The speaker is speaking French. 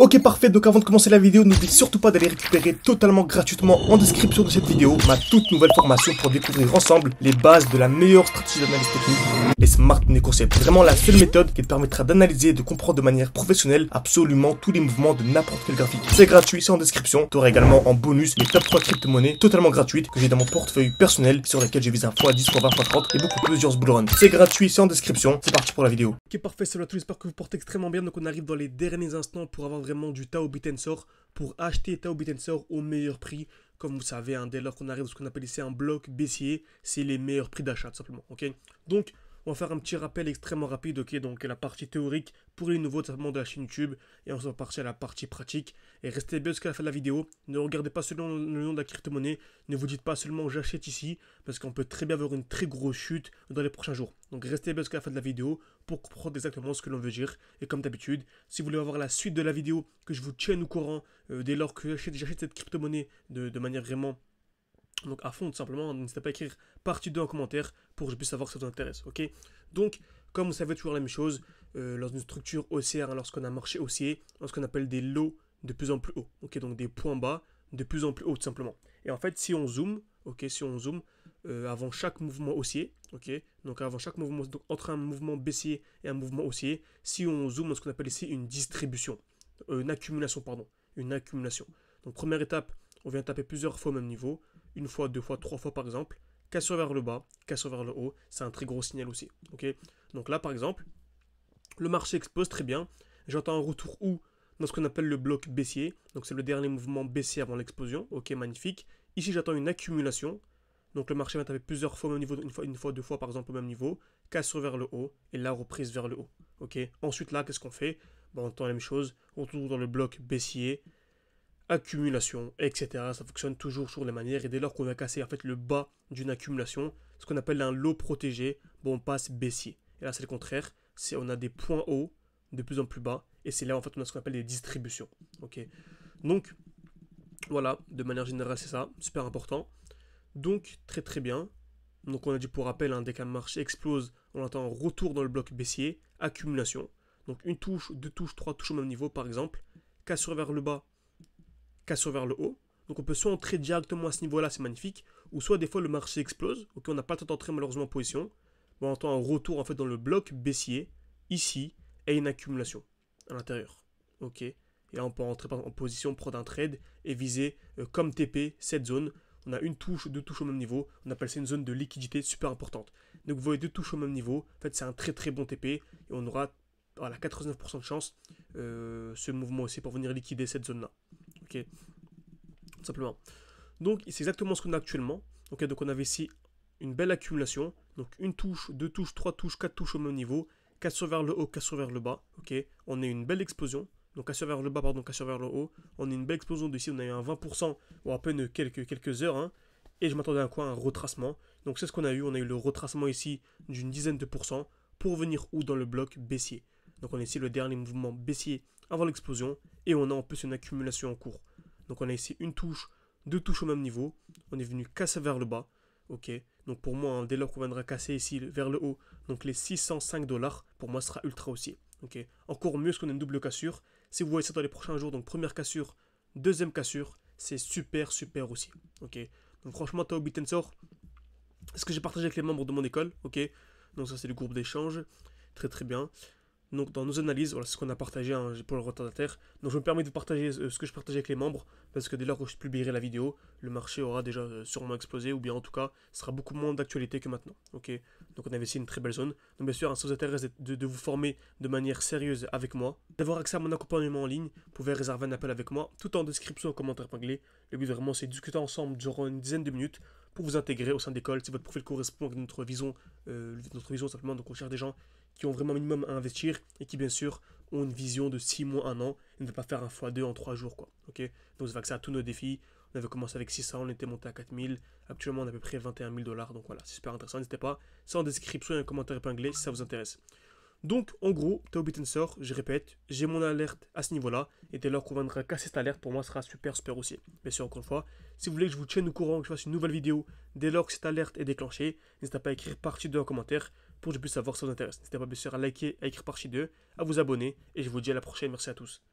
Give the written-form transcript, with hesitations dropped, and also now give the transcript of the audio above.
Ok parfait, donc avant de commencer la vidéo, n'oublie surtout pas d'aller récupérer totalement gratuitement en description de cette vidéo ma toute nouvelle formation pour découvrir ensemble les bases de la meilleure stratégie d'analyse technique, les Smart Money Concepts. Vraiment la seule méthode qui te permettra d'analyser et de comprendre de manière professionnelle absolument tous les mouvements de n'importe quel graphique. C'est gratuit, c'est en description. Tu auras également en bonus les top 3 crypto-monnaies totalement gratuites que j'ai dans mon portefeuille personnel sur lesquelles je vise un x10, x20, x30 et beaucoup plusieurs bull runs. C'est gratuit, c'est en description. C'est parti pour la vidéo. Ok parfait, salut à tous, j'espère que vous portez extrêmement bien. Donc on arrive dans les derniers instants pour avoir vraiment du Tao Bitensor, pour acheter Tao Bitensor au meilleur prix. Comme vous savez, dès lors qu'on arrive à ce qu'on appelle ici un bloc baissier, c'est les meilleurs prix d'achat tout simplement. Ok, donc on va faire un petit rappel extrêmement rapide, ok, donc la partie théorique pour les nouveaux tout simplement de la chaîne YouTube, et on va passer à la partie pratique. Et restez bien jusqu'à la fin de la vidéo, ne regardez pas seulement le nom de la crypto-monnaie, ne vous dites pas seulement j'achète ici, parce qu'on peut très bien avoir une très grosse chute dans les prochains jours. Donc restez bien jusqu'à la fin de la vidéo pour comprendre exactement ce que l'on veut dire. Et comme d'habitude, si vous voulez avoir la suite de la vidéo, que je vous tienne au courant dès lors que j'achète cette crypto-monnaie de manière vraiment... donc à fond tout simplement, n'hésitez pas à écrire partie 2 en commentaire pour que je puisse savoir si ça vous intéresse, ok. Donc, comme vous savez toujours la même chose, dans une structure haussière, lorsqu'on a un marché haussier, dans ce qu'on appelle des lows de plus en plus hauts, ok, donc des points bas de plus en plus hauts tout simplement. Et en fait, si on zoome, ok, si on zoome, avant chaque mouvement haussier, ok, donc avant chaque mouvement, donc entre un mouvement baissier et un mouvement haussier, si on zoome dans ce qu'on appelle ici une distribution, une accumulation, pardon, une accumulation. Donc première étape, on vient taper plusieurs fois au même niveau, une fois, deux fois, trois fois par exemple, cassure vers le bas, cassure vers le haut, c'est un très gros signal aussi, ok. Donc là par exemple, le marché explose très bien, j'entends un retour où dans ce qu'on appelle le bloc baissier, donc c'est le dernier mouvement baissier avant l'explosion, ok, magnifique. Ici j'attends une accumulation, donc le marché va taper plusieurs fois au même niveau, une fois, deux fois par exemple au même niveau, cassure vers le haut, et la reprise vers le haut, ok. Ensuite là, qu'est-ce qu'on fait? Bon, on entend la même chose, on retourne dans le bloc baissier, accumulation, etc. Ça fonctionne toujours sur les manières. Et dès lors qu'on a cassé en fait le bas d'une accumulation, ce qu'on appelle un lot protégé, bon, on passe baissier. Et là c'est le contraire, on a des points hauts de plus en plus bas, et c'est là en fait on a ce qu'on appelle des distributions. Ok. Donc voilà, de manière générale c'est ça, super important. Donc très très bien. Donc on a dit pour rappel, dès qu'un marché explose, on attend un retour dans le bloc baissier, accumulation. Donc une touche, deux touches, trois touches au même niveau par exemple, cassure vers le bas, cassure vers le haut. Donc on peut soit entrer directement à ce niveau-là, c'est magnifique, ou soit des fois le marché explose, ok, on n'a pas le temps d'entrer malheureusement en position, bon, on entend un retour en fait dans le bloc baissier, ici, et une accumulation à l'intérieur, ok. Et là on peut rentrer en position, prendre un trade et viser comme TP cette zone. On a une touche, deux touches au même niveau, on appelle ça une zone de liquidité super importante. Donc vous voyez deux touches au même niveau, en fait c'est un très très bon TP, et on aura voilà, 89% de chance ce mouvement aussi pour venir liquider cette zone là, ok, tout simplement. Donc c'est exactement ce qu'on a actuellement, ok. Donc on avait ici une belle accumulation, donc une touche, deux touches, trois touches, quatre touches au même niveau, cassure vers le haut, cassure vers le bas, ok. On a une belle explosion, donc cassure vers le bas, pardon, cassure vers le haut, on a une belle explosion d'ici, on a eu un 20%, ou à peine quelques heures, et je m'attendais à quoi? Un retracement. Donc c'est ce qu'on a eu, on a eu le retracement ici d'une dizaine de pourcents, pour venir où? Dans le bloc baissier. Donc on a ici le dernier mouvement baissier avant l'explosion, et on a en plus une accumulation en cours. Donc on a ici une touche, deux touches au même niveau, on est venu casser vers le bas, ok. Donc pour moi, dès lors qu'on viendra casser ici vers le haut, donc les 605$, pour moi ce sera ultra haussier, ok. Encore mieux parce qu'on a une double cassure. Si vous voyez ça dans les prochains jours, donc première cassure, deuxième cassure, c'est super super haussier, ok. Donc franchement, Tao Bitensor, c'est ce que j'ai partagé avec les membres de mon école, ok. Donc ça c'est le groupe d'échange, très très bien. Donc dans nos analyses, voilà, c'est ce qu'on a partagé pour le retardataire. Donc je me permets de partager ce que je partage avec les membres, parce que dès lors que je publierai la vidéo, le marché aura déjà sûrement explosé, ou bien en tout cas, sera beaucoup moins d'actualité que maintenant. Ok. Donc on avait ici une très belle zone. Donc bien sûr, ça vous intéresse de vous former de manière sérieuse avec moi, d'avoir accès à mon accompagnement en ligne, vous pouvez réserver un appel avec moi, tout en description, en commentaire épinglé. Le but vraiment, c'est de discuter ensemble durant une dizaine de minutes pour vous intégrer au sein d'école, si votre profil correspond à notre vision simplement. Donc on cherche des gens qui ont vraiment un minimum à investir et qui bien sûr ont une vision de 6 mois, 1 an et ne veulent pas faire un x2 en 3 jours, quoi. Ok. Donc vous avez accès à tous nos défis. On avait commencé avec 600, on était monté à 4000. Actuellement on a à peu près 21 000$. Donc voilà, c'est super intéressant. N'hésitez pas, c'est en description et un commentaire épinglé si ça vous intéresse. Donc en gros, Tao Bitensor, je répète, j'ai mon alerte à ce niveau-là, et dès lors qu'on viendra casser cette alerte, pour moi, sera super super haussier. Bien sûr, encore une fois, si vous voulez que je vous tienne au courant, que je fasse une nouvelle vidéo, dès lors que cette alerte est déclenchée, n'hésitez pas à écrire partie 2 en commentaire, pour que je puisse savoir si ça vous intéresse. N'hésitez pas bien sûr à liker, à écrire partie 2, à vous abonner, et je vous dis à la prochaine, merci à tous.